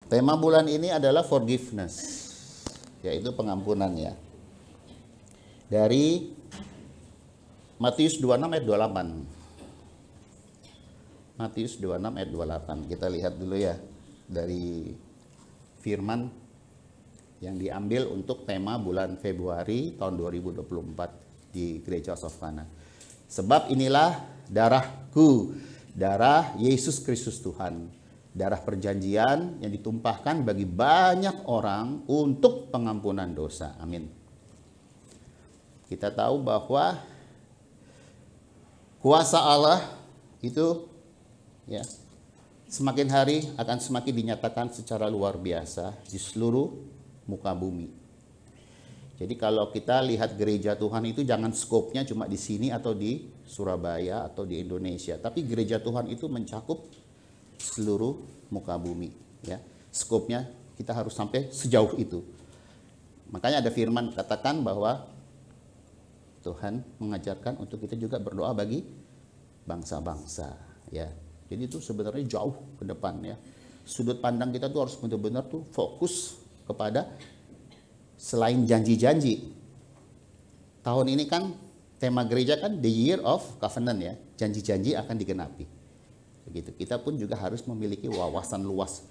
Tema bulan ini adalah forgiveness, yaitu pengampunan ya. Dari Matius 26 ayat 28. Matius 26 ayat 28. Kita lihat dulu ya dari firman yang diambil untuk tema bulan Februari tahun 2024 di Gereja Sofana. Sebab inilah darahku, darah Yesus Kristus Tuhan, darah perjanjian yang ditumpahkan bagi banyak orang untuk pengampunan dosa. Amin. Kita tahu bahwa kuasa Allah itu ya semakin hari akan semakin dinyatakan secara luar biasa di seluruh muka bumi. Jadi kalau kita lihat gereja Tuhan itu jangan skopnya cuma di sini atau di Surabaya atau di Indonesia, tapi gereja Tuhan itu mencakup seluruh muka bumi ya. Skopnya kita harus sampai sejauh itu. Makanya ada firman katakan bahwa Tuhan mengajarkan untuk kita juga berdoa bagi bangsa-bangsa ya. Jadi itu sebenarnya jauh ke depan ya. Sudut pandang kita tuh harus benar-benar tuh fokus kepada selain janji-janji. Tahun ini kan tema gereja kan the year of covenant ya. Janji-janji akan digenapi. Begitu. Kita pun juga harus memiliki wawasan luas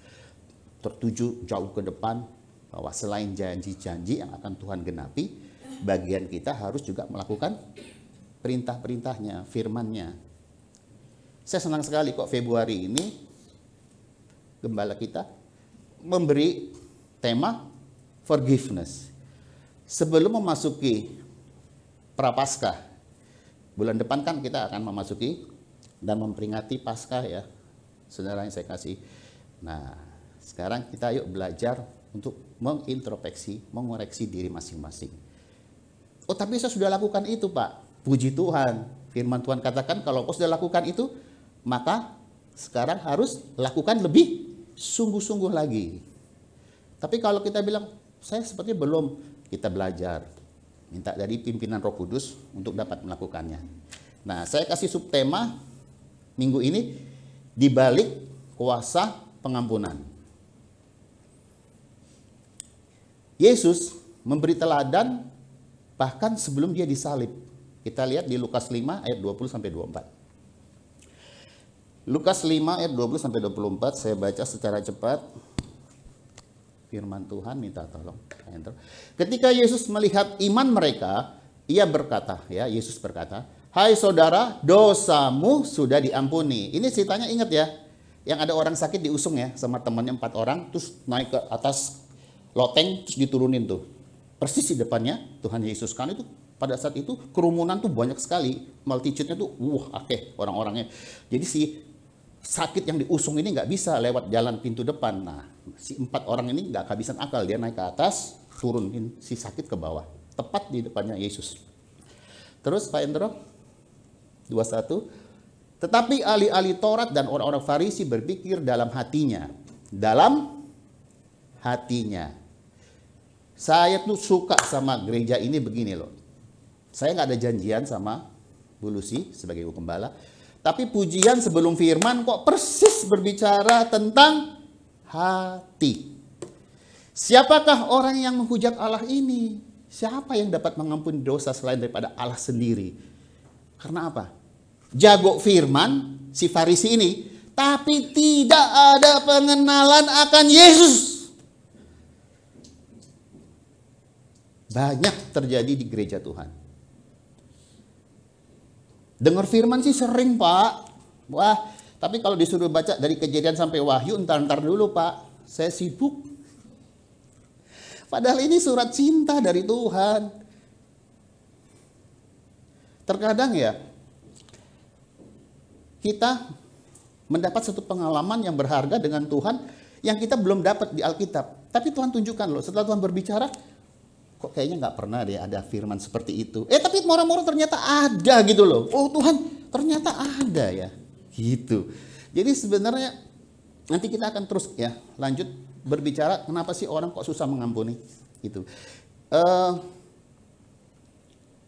tertuju jauh ke depan bahwa selain janji-janji yang akan Tuhan genapi, bagian kita harus juga melakukan perintah-perintahnya, firman-Nya. Saya senang sekali kok Februari ini gembala kita memberi tema forgiveness. Sebelum memasuki Prapaskah, bulan depan kan kita akan memasuki dan memperingati Paskah ya, saudara yang saya kasih. Nah, sekarang kita yuk belajar untuk mengintrospeksi, mengoreksi diri masing-masing. Oh, tapi saya sudah lakukan itu, Pak. Puji Tuhan. Firman Tuhan katakan kalau kau sudah lakukan itu, maka sekarang harus lakukan lebih sungguh-sungguh lagi. Tapi kalau kita bilang, saya sepertinya belum, kita belajar. Minta dari pimpinan Roh Kudus untuk dapat melakukannya. Nah, saya kasih subtema minggu ini, di balik kuasa pengampunan. Yesus memberi teladan bahkan sebelum dia disalib. Kita lihat di Lukas 5 ayat 20-24. Lukas 5 ayat 20-24, saya baca secara cepat. Firman Tuhan, minta tolong. Ketika Yesus melihat iman mereka, ia berkata, ya Yesus berkata, "Hai saudara, dosamu sudah diampuni." Ini ceritanya, ingat ya, yang ada orang sakit diusung ya sama temannya 4 orang, terus naik ke atas loteng, terus diturunin tuh. Persis di depannya Tuhan Yesus. Kan itu pada saat itu kerumunan tuh banyak sekali, multitude-nya tuh akeh orang-orangnya. Jadi si sakit yang diusung ini nggak bisa lewat jalan pintu depan. Nah, si 4 orang ini nggak kehabisan akal, dia naik ke atas, turunin si sakit ke bawah, tepat di depannya Yesus. Terus Pak Endro 21, tetapi ahli-ahli Taurat dan orang-orang Farisi berpikir dalam hatinya. Saya tuh suka sama gereja ini begini loh. Saya nggak ada janjian sama Bu Lucy sebagai ibu gembala. Tapi pujian sebelum firman kok persis berbicara tentang hati. Siapakah orang yang menghujat Allah ini? Siapa yang dapat mengampuni dosa selain daripada Allah sendiri? Karena apa? Jago firman si Farisi ini, tapi tidak ada pengenalan akan Yesus. Banyak terjadi di gereja Tuhan. Dengar firman sih sering, Pak. Wah, tapi kalau disuruh baca dari Kejadian sampai Wahyu, entar dulu, Pak. Saya sibuk. Padahal ini surat cinta dari Tuhan. Terkadang ya, kita mendapat satu pengalaman yang berharga dengan Tuhan yang kita belum dapat di Alkitab. Tapi Tuhan tunjukkan loh, setelah Tuhan berbicara, kok kayaknya nggak pernah deh ada firman seperti itu. Tapi mora-mora ternyata ada gitu loh. Oh Tuhan, ternyata ada ya. Gitu. Jadi sebenarnya nanti kita akan terus ya lanjut berbicara kenapa sih orang kok susah mengampuni. Gitu.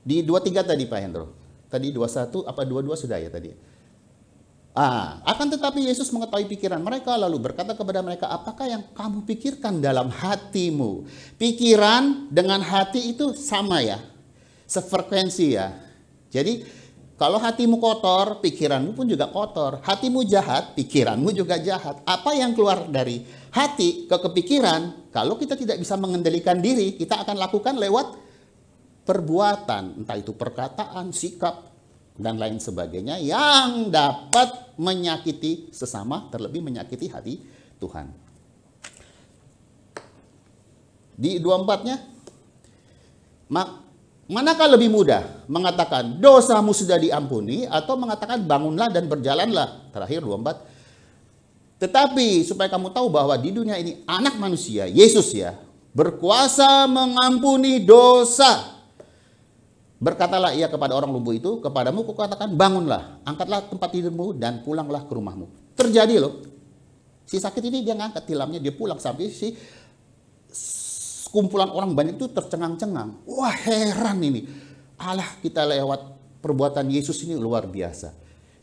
Di 23 tadi Pak Hendro. Tadi 21 apa 22 sudah ya tadi? Akan tetapi Yesus mengetahui pikiran mereka lalu berkata kepada mereka, apakah yang kamu pikirkan dalam hatimu? Pikiran dengan hati itu sama ya, sefrekuensi ya. Jadi kalau hatimu kotor, pikiranmu pun juga kotor. Hatimu jahat, pikiranmu juga jahat. Apa yang keluar dari hati ke kepikiran, kalau kita tidak bisa mengendalikan diri, kita akan lakukan lewat perbuatan, entah itu perkataan, sikap, dan lain sebagainya yang dapat menyakiti sesama, terlebih menyakiti hati Tuhan. Di 24-nya, manakah lebih mudah mengatakan dosamu sudah diampuni atau mengatakan bangunlah dan berjalanlah? Terakhir 24. Tetapi supaya kamu tahu bahwa di dunia ini anak manusia, Yesus ya, berkuasa mengampuni dosa. Berkatalah ia kepada orang lumpuh itu, kepadamu kukatakan bangunlah, angkatlah tempat tidurmu dan pulanglah ke rumahmu. Terjadi loh. Si sakit ini dia ngangkat tilamnya, dia pulang sampai si kumpulan orang banyak itu tercengang-cengang. Wah, heran ini. Allah, kita lewat perbuatan Yesus ini luar biasa.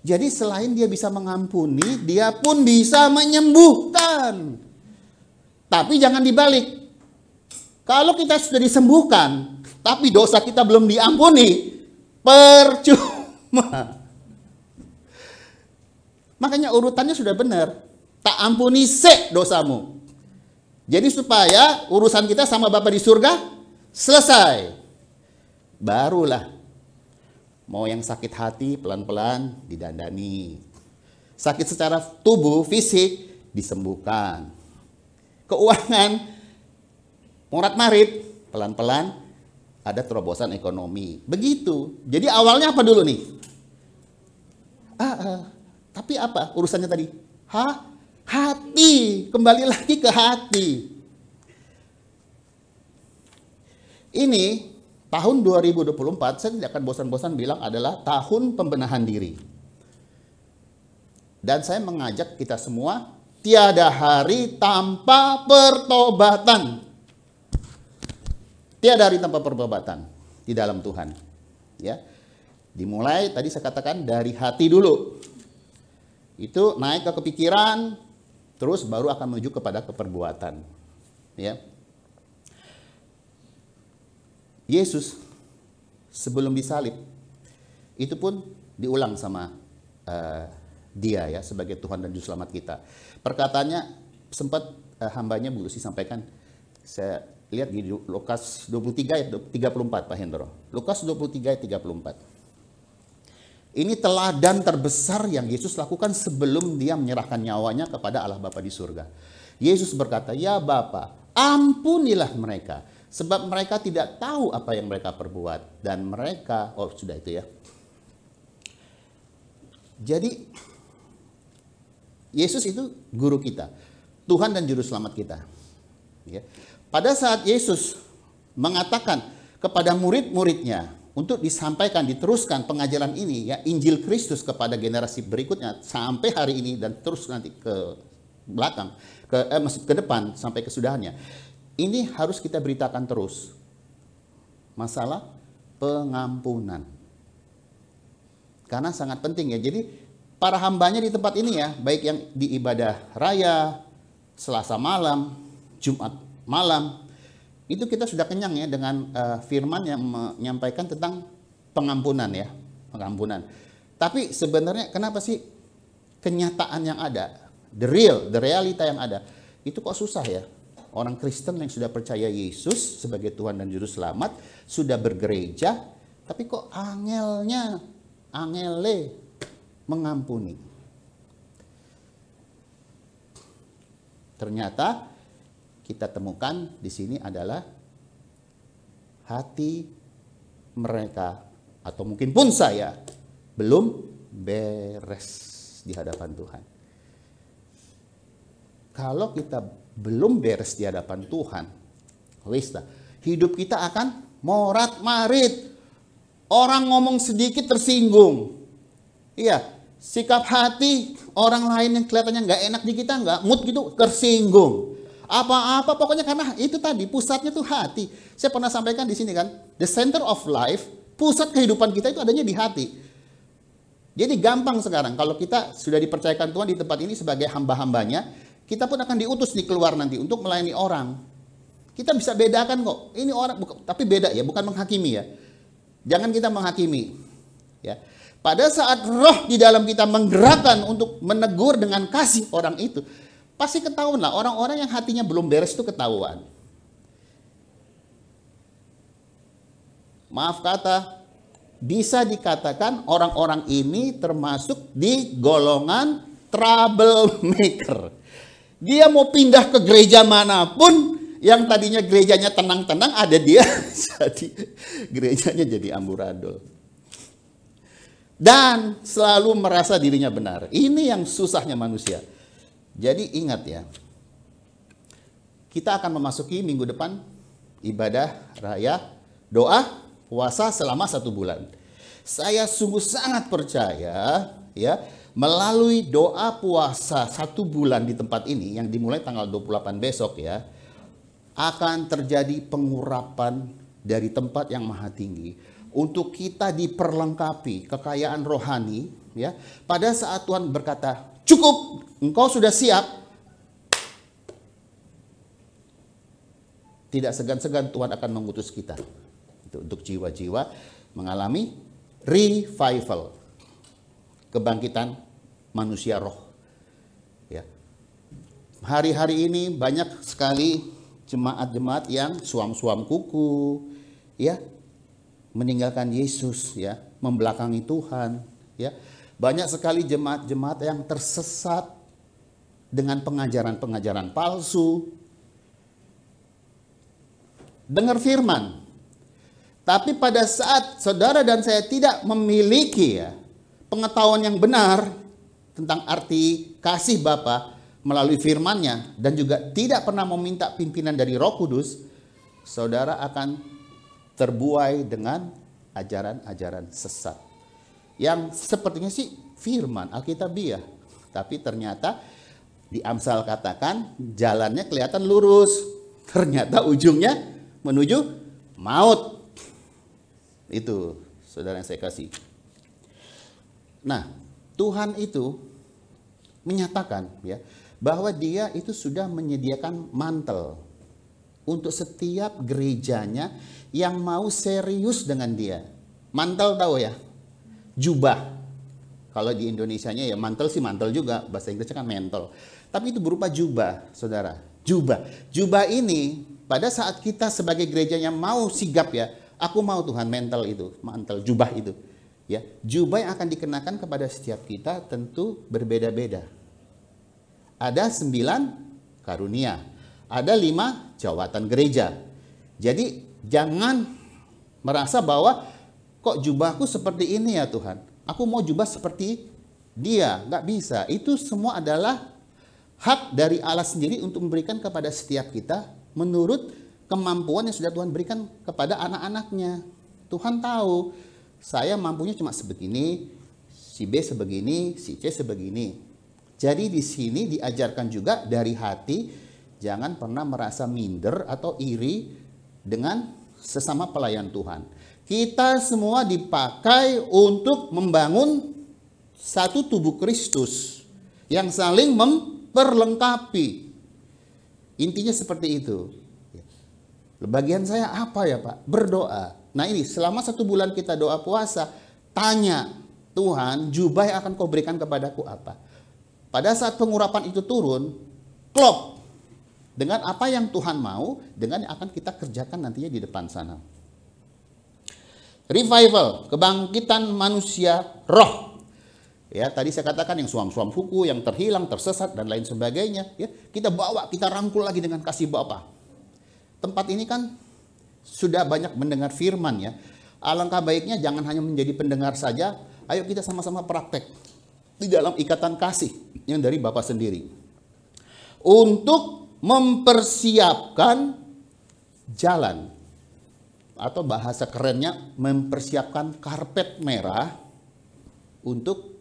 Jadi selain dia bisa mengampuni, dia pun bisa menyembuhkan. Tapi jangan dibalik. Kalau kita sudah disembuhkan, tapi dosa kita belum diampuni, percuma. Makanya urutannya sudah benar. Tak ampuni dosamu. Jadi supaya urusan kita sama Bapa di surga selesai. Barulah mau yang sakit hati pelan-pelan didandani. Sakit secara tubuh, fisik disembuhkan. Keuangan, morat-marit, pelan-pelan ada terobosan ekonomi. Begitu. Jadi awalnya apa dulu nih? Tapi apa urusannya tadi? Hati. Kembali lagi ke hati. Ini tahun 2024, saya tidak akan bosan-bosan bilang adalah tahun pembenahan diri. Dan saya mengajak kita semua, tiada hari tanpa pertobatan. Tiada hari tanpa pertobatan di dalam Tuhan. Ya. Dimulai tadi saya katakan dari hati dulu. Itu naik ke kepikiran, terus baru akan menuju kepada keperbuatan. Ya. Yesus sebelum disalib itu pun diulang sama dia ya sebagai Tuhan dan Juru Selamat kita. Perkataannya sempat hambanya Bu Lucy sampaikan, saya lihat di Lukas 23 ayat 34 Pak Hendro. Lukas 23 ayat 34. Ini teladan terbesar yang Yesus lakukan sebelum dia menyerahkan nyawanya kepada Allah Bapa di surga. Yesus berkata, "Ya Bapa, ampunilah mereka, sebab mereka tidak tahu apa yang mereka perbuat." Dan mereka, sudah itu ya. Jadi Yesus itu guru kita, Tuhan dan Juru Selamat kita. Ya. Pada saat Yesus mengatakan kepada murid-muridnya untuk disampaikan, diteruskan pengajaran ini ya, Injil Kristus kepada generasi berikutnya sampai hari ini dan terus nanti ke belakang, ke depan sampai kesudahannya. Ini harus kita beritakan terus. Masalah pengampunan. Karena sangat penting ya. Jadi para hambanya di tempat ini ya, baik yang di ibadah raya, Selasa malam, Jumat malam, itu kita sudah kenyang ya dengan firman yang menyampaikan tentang pengampunan ya, pengampunan. Tapi sebenarnya kenapa sih kenyataan yang ada, the realita yang ada, itu kok susah ya? Orang Kristen yang sudah percaya Yesus sebagai Tuhan dan Juru Selamat, sudah bergereja, tapi kok angele mengampuni. Ternyata kita temukan di sini adalah hati mereka, atau mungkin pun saya, belum beres di hadapan Tuhan. Kalau kita belum beres di hadapan Tuhan, hidup kita akan morat-marit. Orang ngomong sedikit tersinggung. Iya, sikap hati orang lain yang kelihatannya nggak enak di kita, nggak mood gitu, tersinggung. Apa-apa pokoknya karena itu tadi pusatnya tuh hati. Saya pernah sampaikan di sini kan, the center of life, pusat kehidupan kita itu adanya di hati. Jadi gampang sekarang kalau kita sudah dipercayakan Tuhan di tempat ini sebagai hamba-hambanya, kita pun akan diutus di keluar nanti untuk melayani orang. Kita bisa bedakan kok. Ini orang, tapi beda ya, bukan menghakimi ya. Jangan kita menghakimi. Ya. Pada saat roh di dalam kita menggerakkan untuk menegur dengan kasih orang itu, pasti ketahuan lah, orang-orang yang hatinya belum beres itu ketahuan. Maaf kata, bisa dikatakan orang-orang ini termasuk di golongan troublemaker. Dia mau pindah ke gereja manapun, yang tadinya gerejanya tenang-tenang, ada dia jadi gerejanya jadi amburadul. Dan selalu merasa dirinya benar. Ini yang susahnya manusia. Jadi ingat ya, kita akan memasuki minggu depan ibadah raya, doa, puasa selama 1 bulan. Saya sungguh sangat percaya ya, melalui doa puasa 1 bulan di tempat ini yang dimulai tanggal 28 besok ya, akan terjadi pengurapan dari tempat yang maha tinggi untuk kita diperlengkapi kekayaan rohani ya. Pada saat Tuhan berkata, "Cukup, engkau sudah siap." Tidak segan-segan Tuhan akan mengutus kita untuk jiwa-jiwa mengalami revival, kebangkitan manusia roh. Ya. Hari-hari ini banyak sekali jemaat-jemaat yang suam-suam kuku, ya, meninggalkan Yesus, ya, membelakangi Tuhan, ya. Banyak sekali jemaat-jemaat yang tersesat dengan pengajaran-pengajaran palsu. Dengar firman, tapi pada saat saudara dan saya tidak memiliki ya, pengetahuan yang benar tentang arti kasih Bapa melalui firman-Nya dan juga tidak pernah meminta pimpinan dari Roh Kudus, saudara akan terbuai dengan ajaran-ajaran sesat. Yang sepertinya sih firman Alkitabiah, tapi ternyata di Amsal katakan jalannya kelihatan lurus, ternyata ujungnya menuju maut. Itu saudara yang saya kasih. Nah, Tuhan itu menyatakan ya, bahwa Dia itu sudah menyediakan mantel untuk setiap gerejanya yang mau serius dengan Dia. Mantel tahu ya? Jubah. Kalau di Indonesianya ya mantel sih mantel juga, bahasa Inggrisnya kan mantel. Tapi itu berupa jubah, saudara. Jubah. Jubah ini pada saat kita sebagai gereja yang mau sigap ya, aku mau Tuhan mantel itu, mantel jubah itu. Ya, jubah yang akan dikenakan kepada setiap kita tentu berbeda-beda. Ada 9 karunia, ada 5 jawatan gereja. Jadi jangan merasa bahwa kok jubahku seperti ini ya Tuhan, aku mau jubah seperti dia. Nggak bisa, itu semua adalah hak dari Allah sendiri untuk memberikan kepada setiap kita menurut kemampuan yang sudah Tuhan berikan kepada anak-anaknya. Tuhan tahu, saya mampunya cuma sebegini, si B sebegini, si C sebegini. Jadi di sini diajarkan juga dari hati, jangan pernah merasa minder atau iri dengan sesama pelayan Tuhan. Kita semua dipakai untuk membangun satu tubuh Kristus yang saling memperlengkapi. Intinya seperti itu. Bagian saya apa ya Pak? Berdoa. Nah ini selama 1 bulan kita doa puasa, tanya Tuhan, jubah yang akan kau berikan kepadaku apa? Pada saat pengurapan itu turun, klop dengan apa yang Tuhan mau, dengan yang akan kita kerjakan nantinya di depan sana. Revival, kebangkitan manusia roh. Ya, tadi saya katakan yang suam-suam kuku, yang terhilang, tersesat dan lain sebagainya, ya, kita bawa, kita rangkul lagi dengan kasih Bapa. Tempat ini kan sudah banyak mendengar firman ya. Alangkah baiknya jangan hanya menjadi pendengar saja, ayo kita sama-sama praktek di dalam ikatan kasih yang dari Bapa sendiri. Untuk mempersiapkan jalan, atau bahasa kerennya mempersiapkan karpet merah untuk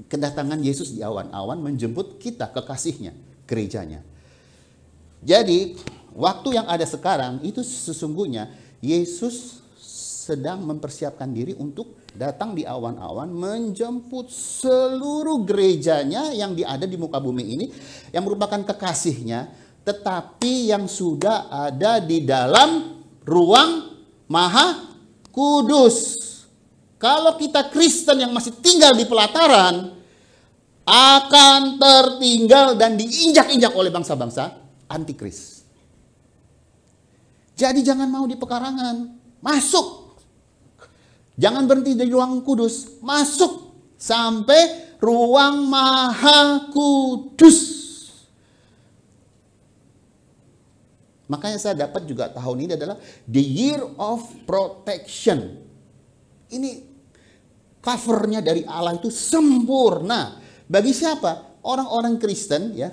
kedatangan Yesus di awan-awan menjemput kita kekasihnya, gerejanya. Jadi waktu yang ada sekarang itu sesungguhnya Yesus sedang mempersiapkan diri untuk datang di awan-awan menjemput seluruh gerejanya yang ada di muka bumi ini, yang merupakan kekasihnya, tetapi yang sudah ada di dalam ruang maha kudus. Kalau kita Kristen yang masih tinggal di pelataran, akan tertinggal dan diinjak-injak oleh bangsa-bangsa antikris. Jadi jangan mau di pekarangan, masuk. Jangan berhenti di ruang kudus, masuk sampai ruang maha kudus. Makanya saya dapat juga tahun ini adalah the year of protection. Ini covernya dari Allah itu sempurna. Bagi siapa? Orang-orang Kristen ya,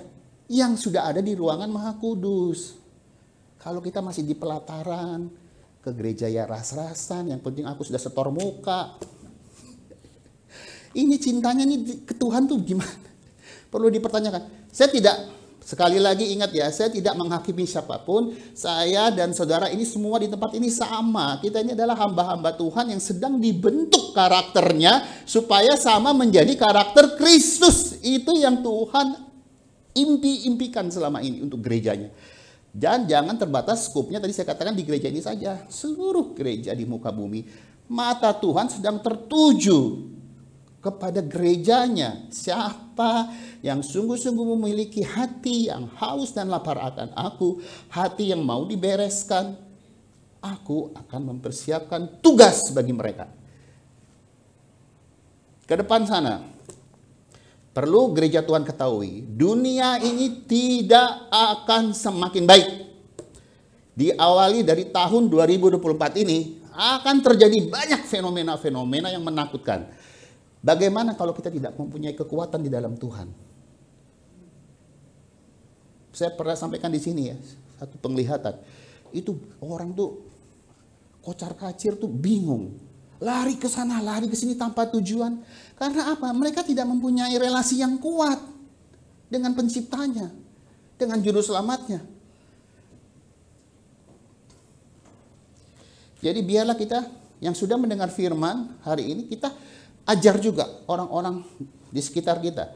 yang sudah ada di ruangan maha kudus. Kalau kita masih di pelataran, ke gereja ya ras-rasan, yang penting aku sudah setor muka. Ini cintanya nih ke Tuhan tuh gimana? Perlu dipertanyakan. Saya tidak, sekali lagi ingat ya, saya tidak menghakimi siapapun. Saya dan saudara ini semua di tempat ini sama. Kita ini adalah hamba-hamba Tuhan yang sedang dibentuk karakternya supaya sama menjadi karakter Kristus. Itu yang Tuhan impikan selama ini untuk gerejanya. Dan jangan terbatas skupnya tadi saya katakan di gereja ini saja. Seluruh gereja di muka bumi. Mata Tuhan sedang tertuju kepada gerejanya. Siapa yang sungguh-sungguh memiliki hati yang haus dan lapar akan aku. Hati yang mau dibereskan. Aku akan mempersiapkan tugas bagi mereka. Ke depan sana. Perlu gereja Tuhan ketahui, dunia ini tidak akan semakin baik. Diawali dari tahun 2024 ini, akan terjadi banyak fenomena-fenomena yang menakutkan. Bagaimana kalau kita tidak mempunyai kekuatan di dalam Tuhan? Saya pernah sampaikan di sini ya, satu penglihatan. Itu orang tuh kocar-kacir tuh bingung. Lari ke sana, lari ke sini tanpa tujuan. Karena apa? Mereka tidak mempunyai relasi yang kuat dengan penciptanya, dengan juru selamatnya. Jadi biarlah kita yang sudah mendengar firman hari ini, kita ajar juga orang-orang di sekitar kita.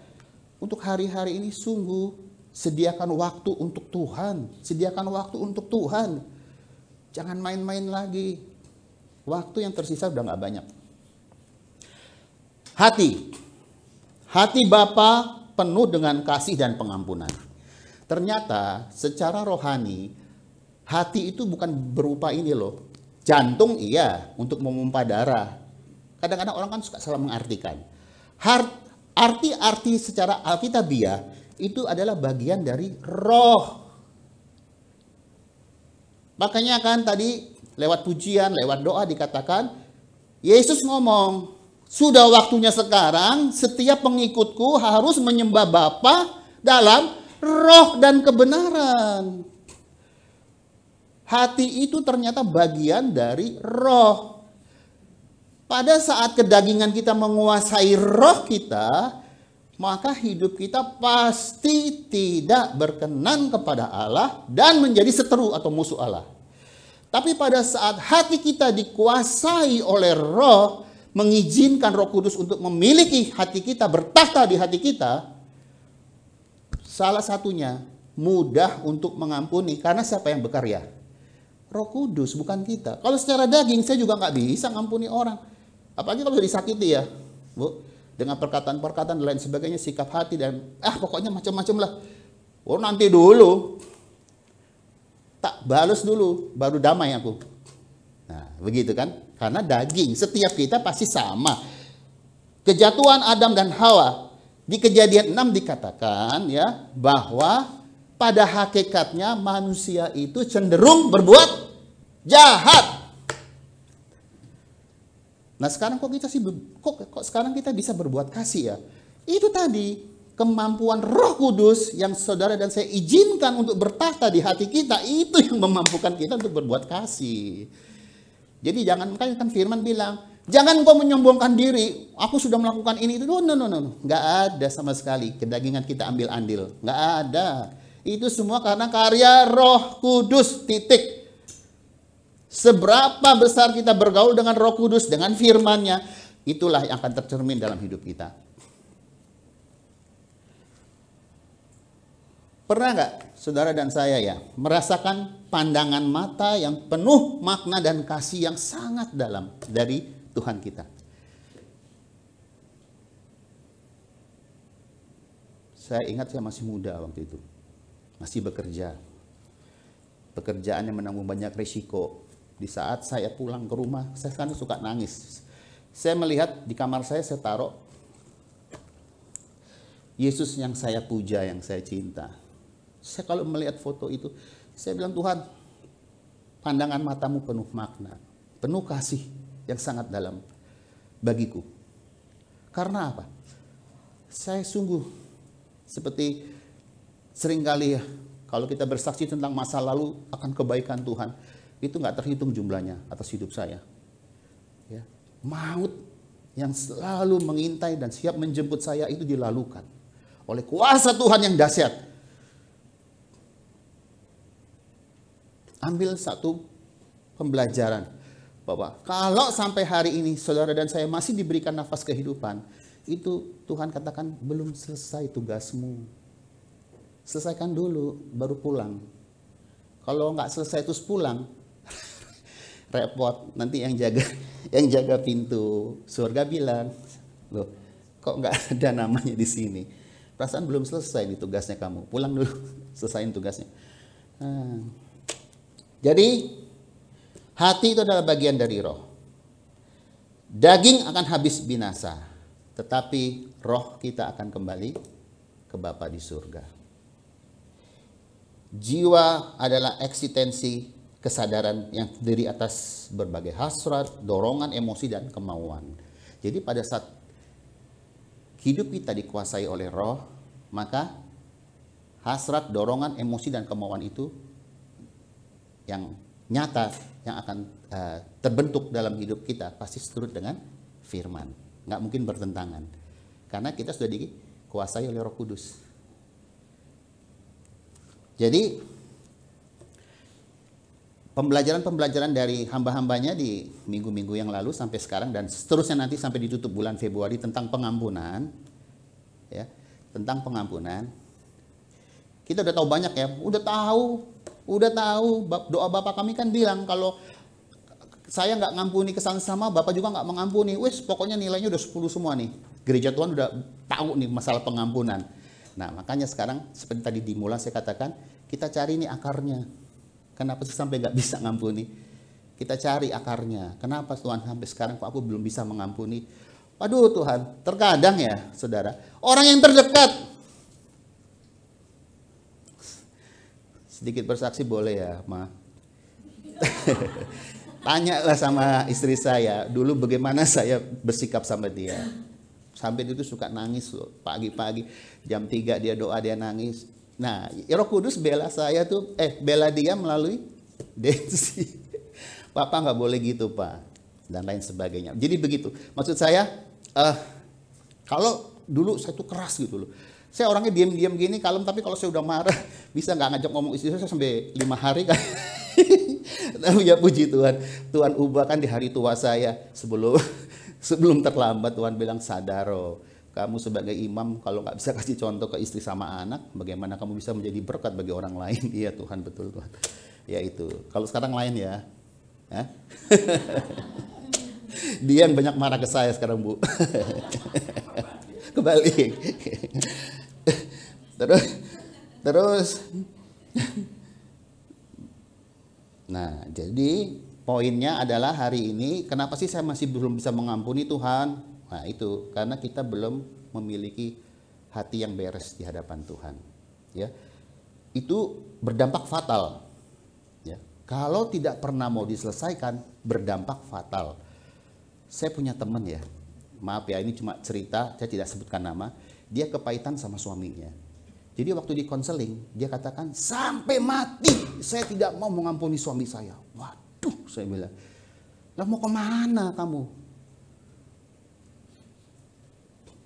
Untuk hari-hari ini sungguh sediakan waktu untuk Tuhan. Sediakan waktu untuk Tuhan. Jangan main-main lagi. Waktu yang tersisa udah gak banyak. Hati Bapa penuh dengan kasih dan pengampunan. Ternyata secara rohani, hati itu bukan berupa ini loh. Jantung iya, untuk memompa darah. Kadang-kadang orang kan suka salah mengartikan. Arti-arti secara alkitabiah itu adalah bagian dari roh. Makanya kan tadi lewat pujian, lewat doa dikatakan, Yesus ngomong, sudah waktunya sekarang setiap pengikutku harus menyembah Bapa dalam roh dan kebenaran. Hati itu ternyata bagian dari roh. Pada saat kedagingan kita menguasai roh kita, maka hidup kita pasti tidak berkenan kepada Allah dan menjadi seteru atau musuh Allah. Tapi pada saat hati kita dikuasai oleh roh, mengizinkan Roh Kudus untuk memiliki hati kita, bertahta di hati kita, salah satunya mudah untuk mengampuni. Karena siapa yang berkarya? Roh Kudus, bukan kita. Kalau secara daging saya juga nggak bisa ngampuni orang. Apalagi kalau disakiti ya, Bu. Dengan perkataan-perkataan dan lain sebagainya, sikap hati dan pokoknya macam-macam lah. Oh nanti dulu. Tak balas dulu, baru damai aku. Nah, begitu kan? Karena daging, setiap kita pasti sama. Kejatuhan Adam dan Hawa. Di Kejadian 6 dikatakan ya, bahwa pada hakikatnya manusia itu cenderung berbuat jahat. Nah, sekarang kok sekarang kita bisa berbuat kasih ya? Itu tadi kemampuan Roh Kudus yang saudara dan saya izinkan untuk bertahta di hati kita, itu yang memampukan kita untuk berbuat kasih. Jadi jangan, kan firman bilang, jangan kau menyombongkan diri, aku sudah melakukan ini itu. No. Nggak ada sama sekali kedagingan kita ambil andil. Nggak ada. Itu semua karena karya Roh Kudus, titik. Seberapa besar kita bergaul dengan Roh Kudus, dengan firman-Nya, Itulah yang akan tercermin dalam hidup kita. Pernah nggak saudara dan saya ya merasakan pandangan mata yang penuh makna dan kasih yang sangat dalam dari Tuhan kita? Saya ingat saya masih muda waktu itu. Masih bekerja. Pekerjaan yang menanggung banyak risiko. Di saat saya pulang ke rumah, saya sekarang suka nangis. Saya melihat di kamar saya taruh Yesus yang saya puja, yang saya cinta. Saya kalau melihat foto itu, saya bilang, Tuhan, pandangan matamu penuh makna, penuh kasih yang sangat dalam bagiku. Karena apa? Saya sungguh seperti seringkali ya, kalau kita bersaksi tentang masa lalu akan kebaikan Tuhan, itu nggak terhitung jumlahnya atas hidup saya. Ya. Maut yang selalu mengintai dan siap menjemput saya itu dilalukan oleh kuasa Tuhan yang dahsyat. Ambil satu pembelajaran bahwa kalau sampai hari ini saudara dan saya masih diberikan nafas kehidupan, itu Tuhan katakan belum selesai tugasmu. Selesaikan dulu baru pulang. Kalau nggak selesai terus pulang, repot. Nanti yang jaga pintu surga bilang, loh kok nggak ada namanya di sini? Perasaan belum selesai nih tugasnya kamu. Pulang dulu, selesaiin tugasnya. Jadi hati itu adalah bagian dari roh. Daging akan habis binasa, tetapi roh kita akan kembali ke Bapa di surga. Jiwa adalah eksistensi kesadaran yang terdiri atas berbagai hasrat, dorongan, emosi, dan kemauan. Jadi pada saat hidup kita dikuasai oleh roh, maka hasrat, dorongan, emosi, dan kemauan itu yang nyata, yang akan terbentuk dalam hidup kita, pasti seturut dengan firman. Nggak mungkin bertentangan. Karena kita sudah dikuasai oleh Roh Kudus. Jadi pembelajaran-pembelajaran dari hamba-hambanya di minggu-minggu yang lalu sampai sekarang dan seterusnya nanti sampai ditutup bulan Februari tentang pengampunan, ya, tentang pengampunan. Kita udah tahu banyak ya, udah tahu. Doa Bapak kami kan bilang kalau saya nggak ngampuni kesalahan sama, Bapak juga nggak mengampuni. Wes, pokoknya nilainya udah 10 semua nih. Gereja Tuhan udah tahu nih masalah pengampunan. Nah, makanya sekarang seperti tadi dimulai saya katakan, kita cari nih akarnya. Kenapa sih sampai nggak bisa ngampuni? Kita cari akarnya. Kenapa Tuhan sampai sekarang kok aku belum bisa mengampuni? Waduh Tuhan, terkadang ya saudara, orang yang terdekat. Sedikit bersaksi boleh ya, Ma? Tanyalah sama istri saya, dulu bagaimana saya bersikap sama dia. Sampai itu suka nangis loh, pagi-pagi jam 3 dia doa, dia nangis. Nah, Roh Kudus bela saya tuh, bela dia melalui Densi. Papa nggak boleh gitu, Pak, dan lain sebagainya. Jadi begitu. Maksud saya, kalau dulu saya tuh keras gitu loh. Saya orangnya diam-diam gini, kalem, tapi kalau saya udah marah, bisa nggak ngajak ngomong istri saya sampai 5 hari kan. Tapi ya puji Tuhan, Tuhan ubahkan di hari tua saya sebelum terlambat. Tuhan bilang, sadaro, kamu sebagai imam kalau nggak bisa kasih contoh ke istri sama anak, bagaimana kamu bisa menjadi berkat bagi orang lain? Iya Tuhan, betul Tuhan. Ya itu. Kalau sekarang lain ya. Dia yang banyak marah ke saya sekarang, Bu. Kebalik. Terus. Nah, jadi poinnya adalah hari ini, kenapa sih saya masih belum bisa mengampuni Tuhan? Nah itu, karena kita belum memiliki hati yang beres di hadapan Tuhan. Ya, itu berdampak fatal. Ya, kalau tidak pernah mau diselesaikan, berdampak fatal. Saya punya teman ya, maaf ya ini cuma cerita, saya tidak sebutkan nama. Dia kepahitan sama suaminya. Jadi waktu di konseling, dia katakan, sampai mati saya tidak mau mengampuni suami saya. Waduh, saya bilang, lah mau kemana kamu?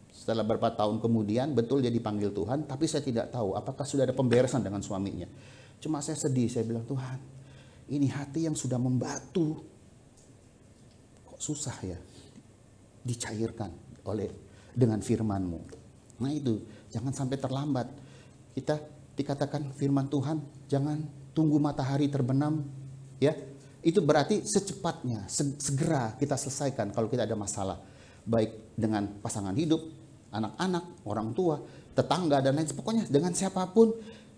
Setelah beberapa tahun kemudian, betul dia dipanggil Tuhan, tapi saya tidak tahu apakah sudah ada pemberesan dengan suaminya. Cuma saya sedih, saya bilang, Tuhan, ini hati yang sudah membatu. Kok susah ya? dicairkan dengan firman-Mu. Nah itu, jangan sampai terlambat. Kita dikatakan firman Tuhan, jangan tunggu matahari terbenam, ya. Itu berarti secepatnya, segera kita selesaikan kalau kita ada masalah. Baik dengan pasangan hidup, anak-anak, orang tua, tetangga, dan lain sebagainya. Pokoknya dengan siapapun.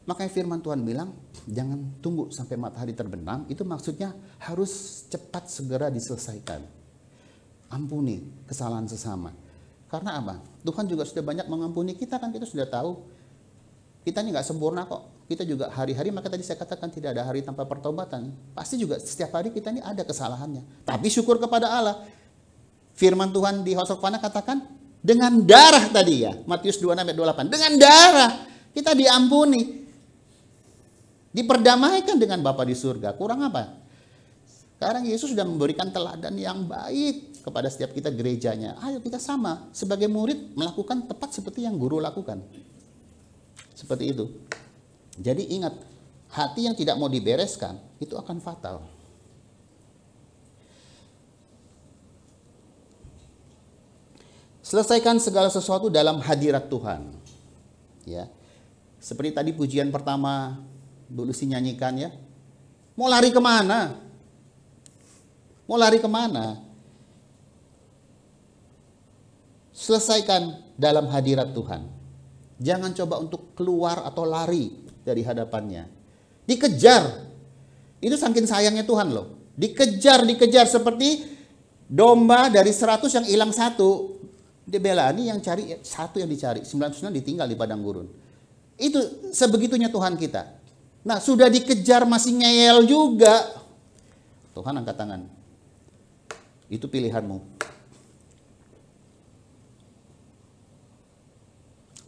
Makanya firman Tuhan bilang, jangan tunggu sampai matahari terbenam. Itu maksudnya harus cepat segera diselesaikan. Ampuni kesalahan sesama. Karena apa? Tuhan juga sudah banyak mengampuni kita, kan kita sudah tahu. Kita ini nggak sempurna kok. Kita juga hari-hari, maka tadi saya katakan tidak ada hari tanpa pertobatan. Pasti juga setiap hari kita ini ada kesalahannya. Tapi syukur kepada Allah. Firman Tuhan di Hosokfana katakan, dengan darah tadi ya, Matius 26:28. Dengan darah kita diampuni. Diperdamaikan dengan Bapa di surga. Kurang apa? Sekarang Yesus sudah memberikan teladan yang baik kepada setiap kita gerejanya. Ayo kita sama sebagai murid melakukan tepat seperti yang guru lakukan. Seperti itu. Jadi ingat, hati yang tidak mau dibereskan itu akan fatal. Selesaikan segala sesuatu dalam hadirat Tuhan. Ya. Seperti tadi pujian pertama dulu sih nyanyikan ya. Mau lari kemana? Mau lari kemana? Selesaikan dalam hadirat Tuhan. Jangan coba untuk keluar atau lari dari hadapannya. Dikejar. Itu saking sayangnya Tuhan loh. Dikejar seperti domba dari 100 yang hilang 1. Dia bela, ini yang cari 1 yang dicari. 99 ditinggal di padang gurun. Itu sebegitunya Tuhan kita. Nah, sudah dikejar masih ngeyel juga. Tuhan angkat tangan. Itu pilihanmu.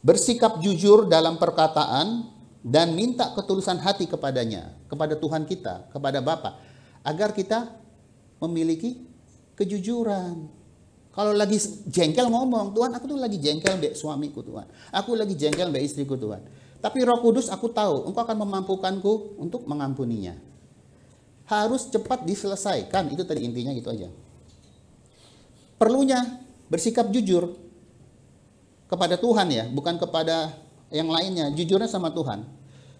Bersikap jujur dalam perkataan dan minta ketulusan hati kepadanya, kepada Tuhan kita, kepada Bapa, agar kita memiliki kejujuran. Kalau lagi jengkel ngomong, Tuhan aku tuh lagi jengkel mbak suamiku Tuhan. Aku lagi jengkel mbak istriku Tuhan. Tapi Roh Kudus aku tahu, Engkau akan memampukanku untuk mengampuninya. Harus cepat diselesaikan, itu tadi intinya gitu aja. Perlunya bersikap jujur kepada Tuhan ya, bukan kepada yang lainnya. Jujurnya sama Tuhan.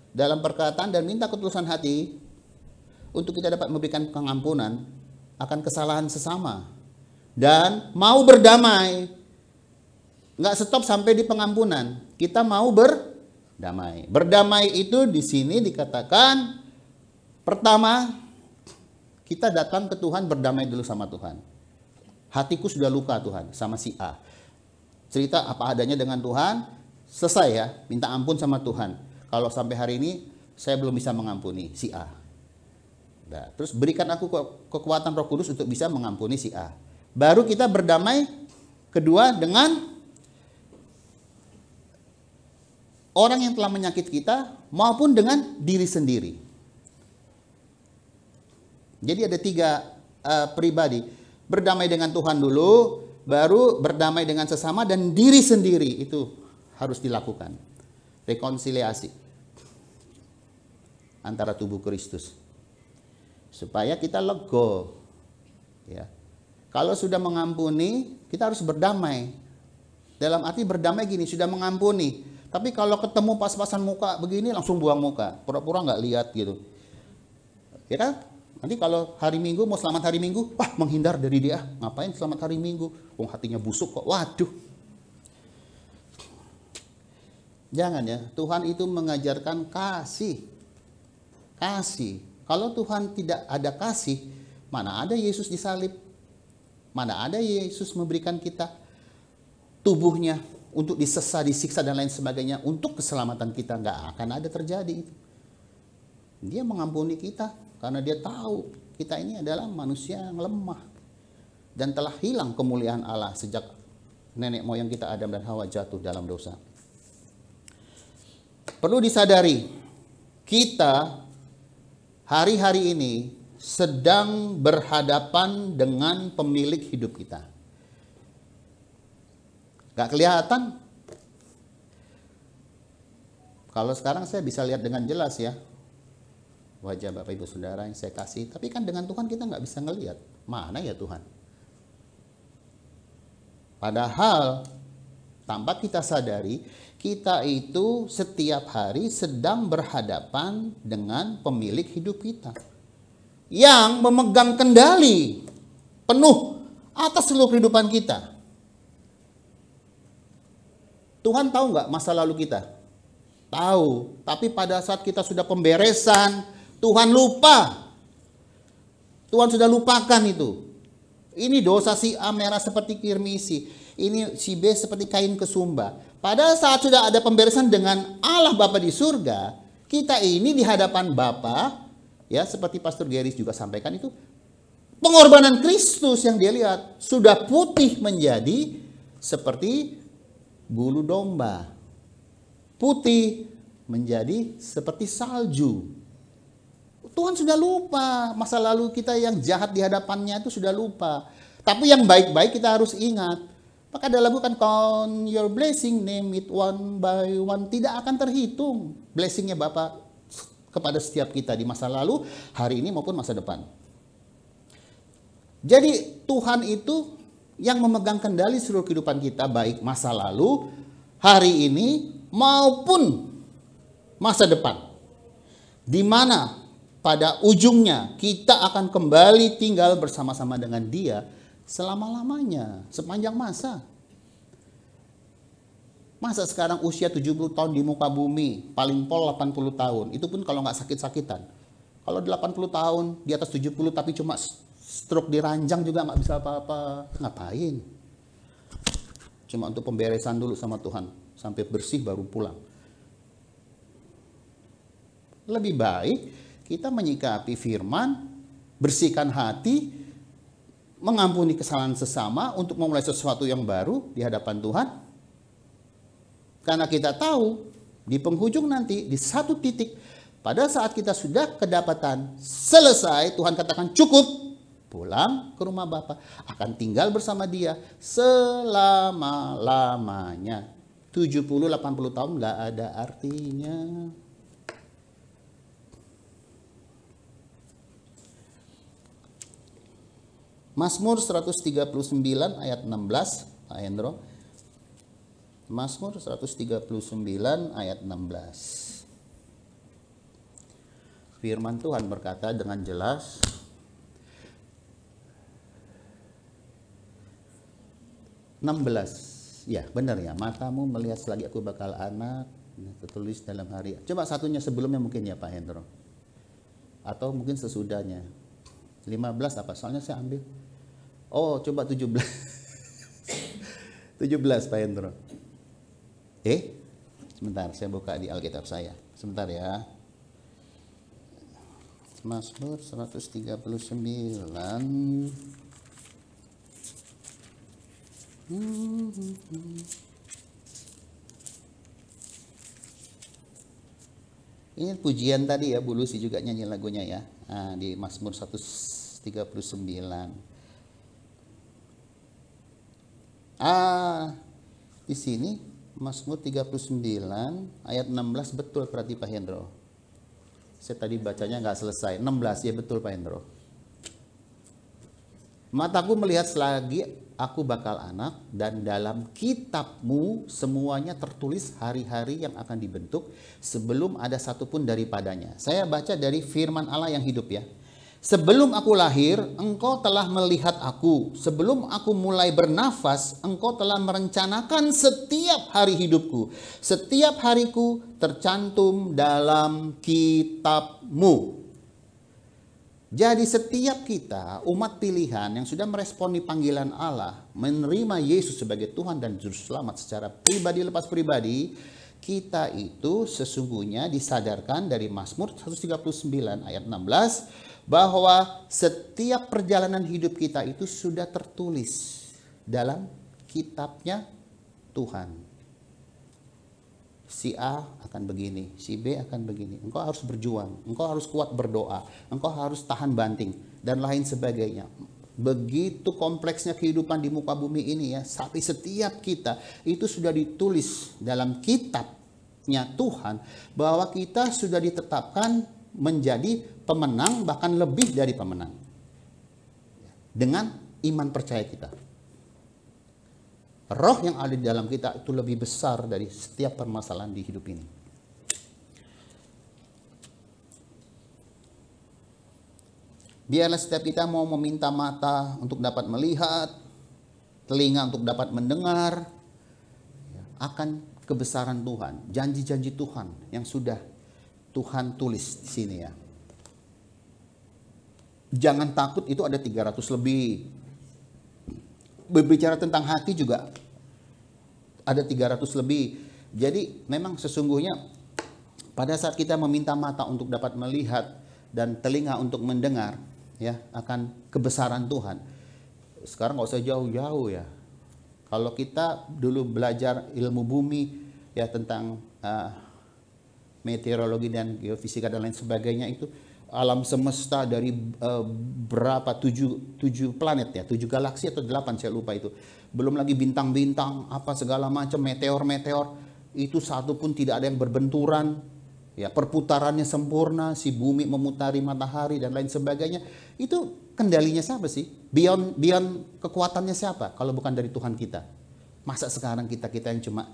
Dalam perkataan dan minta ketulusan hati untuk kita dapat memberikan pengampunan akan kesalahan sesama. Dan mau berdamai. Nggak stop sampai di pengampunan. Kita mau berdamai. Berdamai itu di sini dikatakan pertama kita datang ke Tuhan, berdamai dulu sama Tuhan. Hatiku sudah luka Tuhan sama si A. Cerita apa adanya dengan Tuhan, selesai ya, minta ampun sama Tuhan. Kalau sampai hari ini saya belum bisa mengampuni si A. Nah, terus berikan aku kekuatan Roh Kudus untuk bisa mengampuni si A. Baru kita berdamai kedua dengan orang yang telah menyakiti kita maupun dengan diri sendiri. Jadi ada 3 pribadi. Berdamai dengan Tuhan dulu, baru berdamai dengan sesama dan diri sendiri. Itu harus dilakukan. Rekonsiliasi antara tubuh Kristus. Supaya kita lego. Ya. Kalau sudah mengampuni, kita harus berdamai. Dalam arti berdamai gini, sudah mengampuni. Tapi kalau ketemu pas-pasan muka begini langsung buang muka. Pura-pura nggak lihat gitu. Ya kan? Nanti kalau hari Minggu, mau selamat hari Minggu, wah menghindar dari dia. Ngapain selamat hari Minggu? Wong hatinya busuk kok. Waduh. Jangan ya, Tuhan itu mengajarkan kasih. Kasih. Kalau Tuhan tidak ada kasih, mana ada Yesus disalib? Mana ada Yesus memberikan kita tubuhnya untuk disesa, disiksa dan lain sebagainya untuk keselamatan kita? Nggak akan ada terjadi itu. Dia mengampuni kita karena dia tahu kita ini adalah manusia yang lemah dan telah hilang kemuliaan Allah sejak nenek moyang kita Adam dan Hawa jatuh dalam dosa. Perlu disadari, kita hari-hari ini sedang berhadapan dengan pemilik hidup kita. Gak kelihatan. Kalau sekarang saya bisa lihat dengan jelas ya, wajah Bapak Ibu Saudara yang saya kasih. Tapi kan dengan Tuhan kita nggak bisa ngelihat. Mana ya Tuhan? Padahal tanpa kita sadari, kita itu setiap hari sedang berhadapan dengan pemilik hidup kita yang memegang kendali penuh atas seluruh kehidupan kita. Tuhan tahu nggak masa lalu kita? Tahu, tapi pada saat kita sudah pemberesan, Tuhan lupa. Tuhan sudah lupakan itu. Ini dosa si A merah seperti kirmisi. Ini si B seperti kain kesumba. Pada saat sudah ada pemberesan dengan Allah Bapa di surga, kita ini di hadapan Bapa, ya seperti Pastor Geris juga sampaikan itu, pengorbanan Kristus yang dia lihat sudah putih menjadi seperti bulu domba. Putih menjadi seperti salju. Tuhan sudah lupa masa lalu kita yang jahat di hadapannya itu sudah lupa. Tapi yang baik-baik kita harus ingat. Maka dalam bukan count your blessing, name it one by one. Tidak akan terhitung blessingnya Bapa kepada setiap kita di masa lalu, hari ini maupun masa depan. Jadi Tuhan itu yang memegang kendali seluruh kehidupan kita, baik masa lalu, hari ini, maupun masa depan. Di mana pada ujungnya kita akan kembali tinggal bersama-sama dengan Dia selama-lamanya, sepanjang masa. Masa sekarang usia 70 tahun di muka bumi, paling pol 80 tahun, itu pun kalau nggak sakit-sakitan. Kalau 80 tahun, di atas 70 tapi cuma stroke di ranjang juga nggak bisa apa-apa, ngapain? Cuma untuk pemberesan dulu sama Tuhan, sampai bersih baru pulang. Lebih baik kita menyikapi firman, bersihkan hati, mengampuni kesalahan sesama untuk memulai sesuatu yang baru di hadapan Tuhan. Karena kita tahu di penghujung nanti, di satu titik, pada saat kita sudah kedapatan selesai, Tuhan katakan cukup, pulang ke rumah Bapa, akan tinggal bersama Dia selama-lamanya. 70-80 tahun nggak ada artinya. Mazmur 139 ayat 16, Pak Hendro. Mazmur 139 ayat 16. Firman Tuhan berkata dengan jelas, ya benar ya, matamu melihat selagi aku bakal anak, tertulis dalam hari. Coba satunya sebelumnya mungkin ya Pak Hendro, atau mungkin sesudahnya. 15 apa? Soalnya saya ambil. Oh, coba 17. 17 Pak Hendro. Sebentar, saya buka di Alkitab saya. Sebentar ya. Mazmur 139. Ini pujian tadi ya, Bu Lucy juga nyanyi lagunya ya. Nah, di Mazmur 139. Di sini Mazmur 39 ayat 16 betul berarti Pak Hendro. Saya tadi bacanya nggak selesai. 16 ya betul Pak Hendro. Mataku melihat selagi aku bakal anak, dan dalam kitabmu semuanya tertulis hari-hari yang akan dibentuk sebelum ada satupun daripadanya. Saya baca dari firman Allah yang hidup ya. Sebelum aku lahir, engkau telah melihat aku. Sebelum aku mulai bernafas, engkau telah merencanakan setiap hari hidupku. Setiap hariku tercantum dalam kitabmu. Jadi setiap kita, umat pilihan yang sudah meresponi panggilan Allah, menerima Yesus sebagai Tuhan dan Juru Selamat secara pribadi lepas pribadi, kita itu sesungguhnya disadarkan dari Mazmur 139 ayat 16, bahwa setiap perjalanan hidup kita itu sudah tertulis dalam kitabnya Tuhan. Si A akan begini, si B akan begini. Engkau harus berjuang, engkau harus kuat berdoa, engkau harus tahan banting, dan lain sebagainya. Begitu kompleksnya kehidupan di muka bumi ini ya, tapi setiap kita itu sudah ditulis dalam kitabnya Tuhan, bahwa kita sudah ditetapkan menjadi pemenang, bahkan lebih dari pemenang, dengan iman percaya kita. Roh yang ada di dalam kita itu lebih besar dari setiap permasalahan di hidup ini. Biarlah setiap kita mau meminta mata untuk dapat melihat, telinga untuk dapat mendengar, akan kebesaran Tuhan, janji-janji Tuhan yang sudah Tuhan tulis di sini ya. Jangan takut, itu ada 300 lebih. Berbicara tentang hati juga ada 300 lebih. Jadi memang sesungguhnya pada saat kita meminta mata untuk dapat melihat dan telinga untuk mendengar, ya, akan kebesaran Tuhan. Sekarang nggak usah jauh-jauh ya. Kalau kita dulu belajar ilmu bumi ya tentang meteorologi dan geofisika dan lain sebagainya, itu alam semesta dari berapa 7 planet ya, 7 galaksi atau 8 saya lupa itu. Belum lagi bintang-bintang apa segala macam, meteor-meteor, itu satu pun tidak ada yang berbenturan. Ya, perputarannya sempurna, si bumi memutari matahari dan lain sebagainya. Itu kendalinya siapa sih? Beyond kekuatannya siapa kalau bukan dari Tuhan kita? Masa sekarang kita yang cuma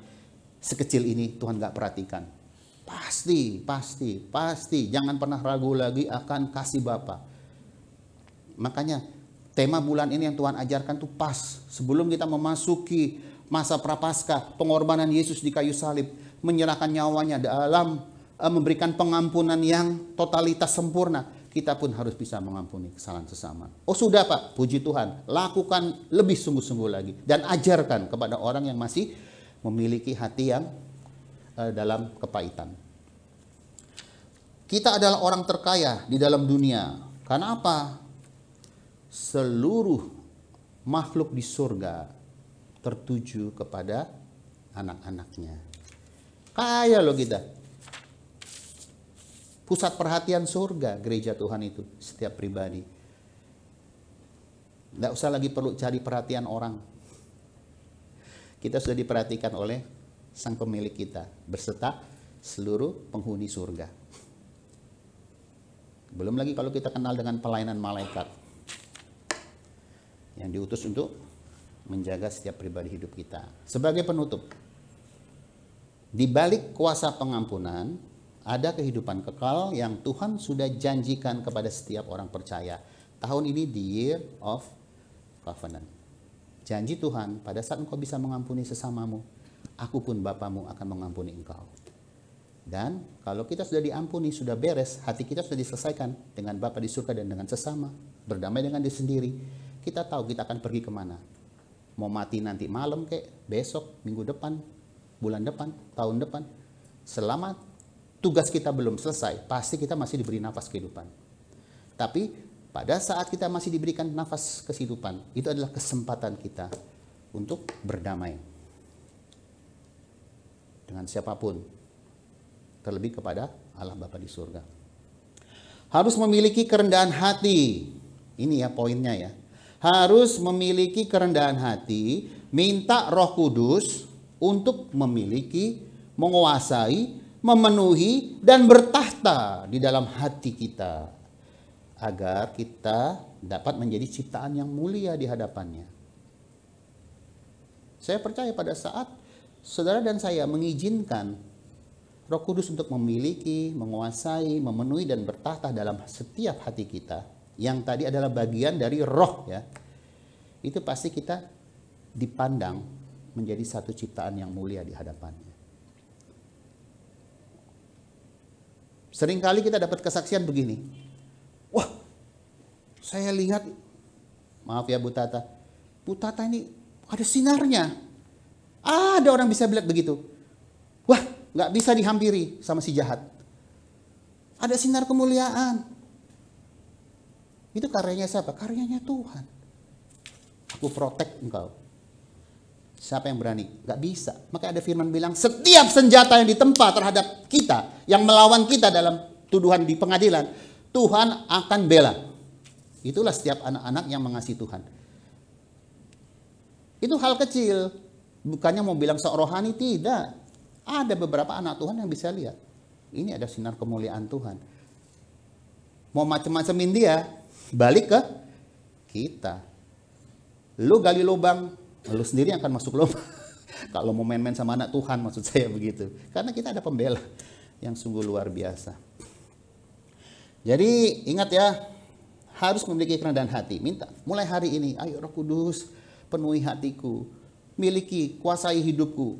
sekecil ini Tuhan nggak perhatikan? Pasti. Jangan pernah ragu lagi akan kasih Bapa. Makanya tema bulan ini yang Tuhan ajarkan tuh pas. Sebelum kita memasuki masa prapaskah, pengorbanan Yesus di kayu salib, menyerahkan nyawanya dalam memberikan pengampunan yang totalitas sempurna, kita pun harus bisa mengampuni kesalahan sesama. Oh sudah Pak, puji Tuhan. Lakukan lebih sungguh-sungguh lagi. Dan ajarkan kepada orang yang masih memiliki hati yang dalam kepahitan. Kita adalah orang terkaya di dalam dunia. Karena apa? Seluruh makhluk di surga tertuju kepada anak-anaknya. Kaya loh kita. Pusat perhatian surga, gereja Tuhan itu, setiap pribadi. Tidak usah lagi perlu cari perhatian orang. Kita sudah diperhatikan oleh Sang Pemilik kita, berserta seluruh penghuni surga. Belum lagi kalau kita kenal dengan pelayanan malaikat yang diutus untuk menjaga setiap pribadi hidup kita. Sebagai penutup, di balik kuasa pengampunan, ada kehidupan kekal yang Tuhan sudah janjikan kepada setiap orang percaya. Tahun ini the year of covenant. Janji Tuhan, pada saat engkau bisa mengampuni sesamamu, aku pun Bapamu akan mengampuni engkau. Dan kalau kita sudah diampuni, sudah beres, hati kita sudah diselesaikan dengan Bapa di surga dan dengan sesama, berdamai dengan diri sendiri, kita tahu kita akan pergi kemana. Mau mati nanti malam kek, besok, minggu depan, bulan depan, tahun depan. Selama tugas kita belum selesai, pasti kita masih diberi nafas kehidupan. Tapi pada saat kita masih diberikan nafas kehidupan, itu adalah kesempatan kita untuk berdamai dengan siapapun, terlebih kepada Allah Bapa di surga. Harus memiliki kerendahan hati. Ini ya poinnya ya. Harus memiliki kerendahan hati, minta Roh Kudus untuk memiliki, menguasai, memenuhi, dan bertahta di dalam hati kita, agar kita dapat menjadi ciptaan yang mulia di hadapannya. Saya percaya pada saat saudara dan saya mengizinkan Roh Kudus untuk memiliki, menguasai, memenuhi, dan bertahta dalam setiap hati kita, yang tadi adalah bagian dari roh ya, itu pasti kita dipandang menjadi satu ciptaan yang mulia di hadapannya. Seringkali kita dapat kesaksian begini, wah saya lihat, maaf ya Bu Tata ini ada sinarnya. Ada orang bisa bilang begitu, wah nggak bisa dihampiri sama si jahat. Ada sinar kemuliaan. Itu karyanya siapa? Karyanya Tuhan. Aku protect engkau. Siapa yang berani? Gak bisa. Maka ada firman bilang, setiap senjata yang ditempa terhadap kita, yang melawan kita dalam tuduhan di pengadilan, Tuhan akan bela. Itulah setiap anak-anak yang mengasihi Tuhan. Itu hal kecil. Bukannya mau bilang sok rohani, tidak. Ada beberapa anak Tuhan yang bisa lihat. Ini ada sinar kemuliaan Tuhan. Mau macam-macamin dia, balik ke kita. Lu gali lubang, Lu sendiri yang akan masuk lomba. Kalau mau main-main sama anak Tuhan, maksud saya begitu. Karena kita ada pembela yang sungguh luar biasa. Jadi ingat ya, harus memiliki kerendahan hati. Minta mulai hari ini, ayo Roh Kudus, penuhi hatiku, miliki, kuasai hidupku.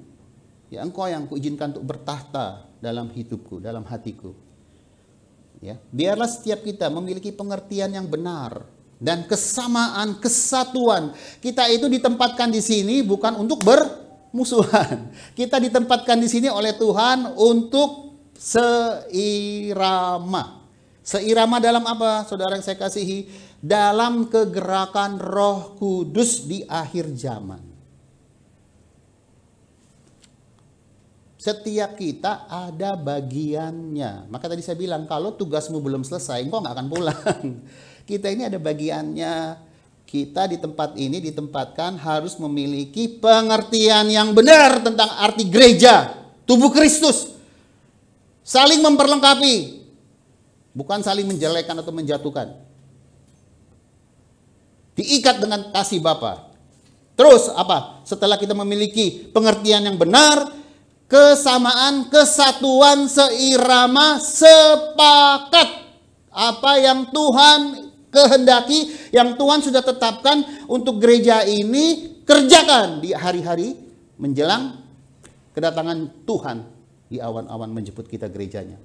Ya, Engkau yang kuizinkan untuk bertahta dalam hidupku, dalam hatiku. Ya, biarlah setiap kita memiliki pengertian yang benar dan kesamaan, kesatuan. Kita itu ditempatkan di sini bukan untuk bermusuhan. Kita ditempatkan di sini oleh Tuhan untuk seirama. Seirama dalam apa, saudara yang saya kasihi? Dalam kegerakan Roh Kudus di akhir zaman. Setiap kita ada bagiannya. Maka tadi saya bilang, kalau tugasmu belum selesai, engkau nggak akan pulang. Kita ini ada bagiannya. Kita di tempat ini ditempatkan harus memiliki pengertian yang benar tentang arti gereja, tubuh Kristus. Saling memperlengkapi. Bukan saling menjelekkan atau menjatuhkan. Diikat dengan kasih Bapa. Terus apa? Setelah kita memiliki pengertian yang benar, kesamaan, kesatuan, seirama, sepakat. Apa yang Tuhan kehendaki, yang Tuhan sudah tetapkan untuk gereja ini, kerjakan di hari-hari menjelang kedatangan Tuhan di awan-awan menjemput kita gerejanya.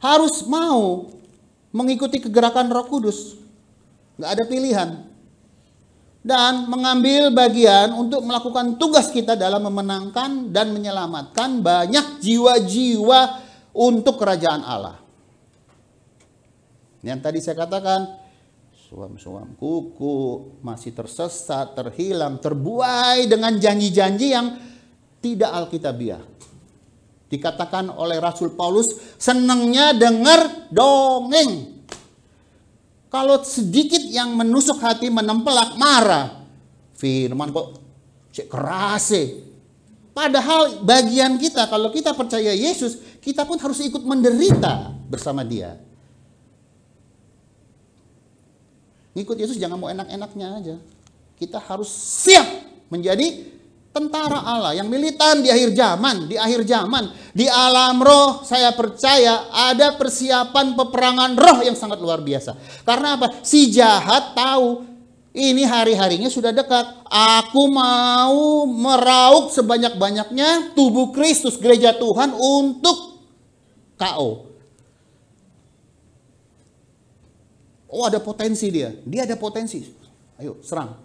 Harus mau mengikuti kegerakan Roh Kudus. Nggak ada pilihan. Dan mengambil bagian untuk melakukan tugas kita dalam memenangkan dan menyelamatkan banyak jiwa-jiwa untuk kerajaan Allah. Yang tadi saya katakan, suam-suam kuku, masih tersesat, terhilang, terbuai dengan janji-janji yang tidak alkitabiah. Dikatakan oleh Rasul Paulus, senangnya dengar dongeng. Kalau sedikit yang menusuk hati, menempelak, marah. Firman kok cek keras. Padahal bagian kita, kalau kita percaya Yesus, kita pun harus ikut menderita bersama Dia. Ngikut Yesus jangan mau enak-enaknya aja. Kita harus siap menjadi tentara Allah yang militan di akhir zaman. Di akhir zaman, di alam roh, saya percaya ada persiapan peperangan roh yang sangat luar biasa. Karena apa? Si jahat tahu ini hari-harinya sudah dekat. Aku mau meraup sebanyak-banyaknya tubuh Kristus, gereja Tuhan untuk KO. Oh, ada potensi dia. Dia ada potensi. Ayo serang.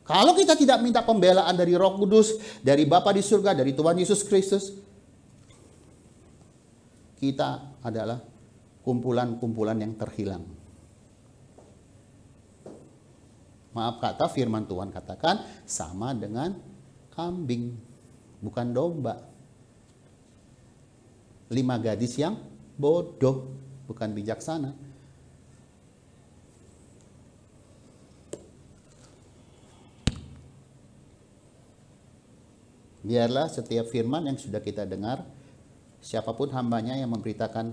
Kalau kita tidak minta pembelaan dari Roh Kudus, dari Bapa di surga, dari Tuhan Yesus Kristus, kita adalah kumpulan-kumpulan yang terhilang. Maaf kata, firman Tuhan katakan sama dengan kambing, bukan domba. 5 gadis yang bodoh, bukan bijaksana. Biarlah setiap firman yang sudah kita dengar, siapapun hambanya yang memberitakan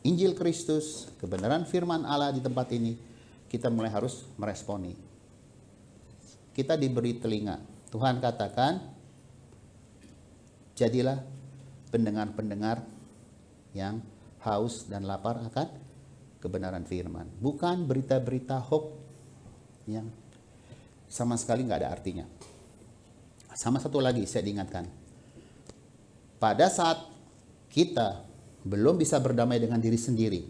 Injil Kristus, kebenaran firman Allah di tempat ini, kita mulai harus meresponi. Kita diberi telinga. Tuhan katakan, jadilah pendengar-pendengar yang haus dan lapar akan kebenaran firman. Bukan berita-berita hoax yang sama sekali nggak ada artinya. Sama satu lagi saya diingatkan. Pada saat kita belum bisa berdamai dengan diri sendiri,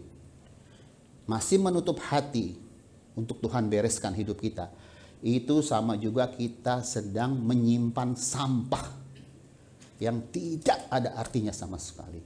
masih menutup hati untuk Tuhan bereskan hidup kita, itu sama juga kita sedang menyimpan sampah yang tidak ada artinya sama sekali.